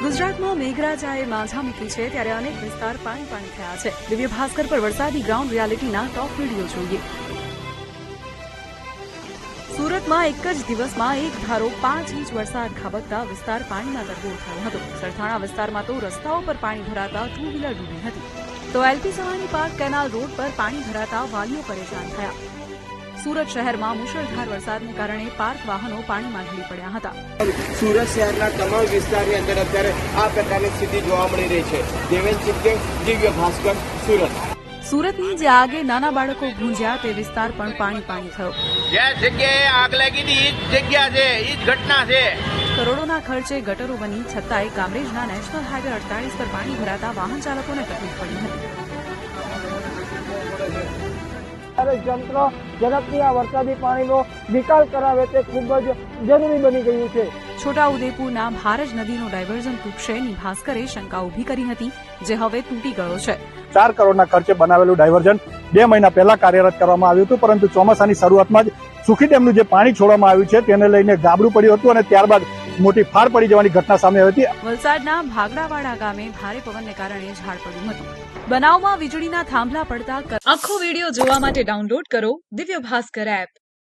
ગુજરાતમાં મેઘરાજાએ માઝા મૂકી છે ત્યારે અનેક વિસ્તાર પાણી પાણી થયા છે। દિવ્ય ભાસ્કર પર વરસાદી ગ્રાઉન્ડ રિયાલિટીના ટોપ વિડીયો જોઈએ। સુરતમાં એક જ દિવસમાં એક ધારો 5 ઇંચ વરસાદ ખાબકતા વિસ્તાર પાણીમાં તરબોળ થયો હતો। સરથાણા વિસ્તારમાં તો રસ્તાઓ પર પાણી ભરાતા 2 વ્હીલર ડૂબી હતી તો LP Savani park canal road પર પાણી ભરાતા વાલીઓ પરેશાન થયા। સુરત શહેરમાં મુશળધાર વરસાદને કારણે પાર્ક વાહનો પાણીમાં ઢળી પડ્યા હતા। સુરત શહેરના તમામ વિસ્તારની અંદર અત્યારે આ પ્રકારની સ્થિતિ જોવા મળી રહી છે। દેવેન ચિત્તે, દિવ્ય ભાસ્કર, સુરત। સુરતની જે આગે નાના બાળકો ભૂંજ્યા તે વિસ્તાર પણ પાણી પાણી થયો। જે જગ્યાએ આગ લાગી હતી એ જ જગ્યા છે, એ જ ઘટના છે। કરોડોના ખર્ચે ગટરો બની છતાંય કામરેજના નેશનલ હાઈવે 48 પર પાણી ભરાતા વાહન ચાલકોને તકલીફ પડી હતી। તંત્ર ઝડપથી આ વરસાદી પાણીનો નિકાલ કરાવે તે ખૂબ જ જરૂરી બની ગયું છે। છોટાઉદેપુરના ભારજ નદીનો ડાયવર્ઝન તૂટશેની ભાસ્કરે શંકા ઉભી કરી હતી, જે હવે તૂટી ગયો છે। 4 કરોડના ખર્ચે બનાવેલું ડાયવર્ઝન 2 મહિના પહેલા કાર્યરત કરવામાં આવ્યું હતું, પરંતુ ચોમાસાની શરૂઆતમાં જ સુખી ડેમનું જે પાણી છોડવામાં આવ્યું છે તેને લઈને ગાબડું પડ્યું હતું અને ત્યારબાદ મોટી ફાડ પડી જવાની ઘટના સામે આવી હતી। વલસાડના ભાગડાવાડા ગામે ભારે પવનને કારણે ઝાડ પડ્યું હતું। બનાવમાં વીજળીના થાંભલા પડતા આખો વિડીયો જોવા માટે ડાઉનલોડ કરો દિવ્ય ભાસ્કર એપ।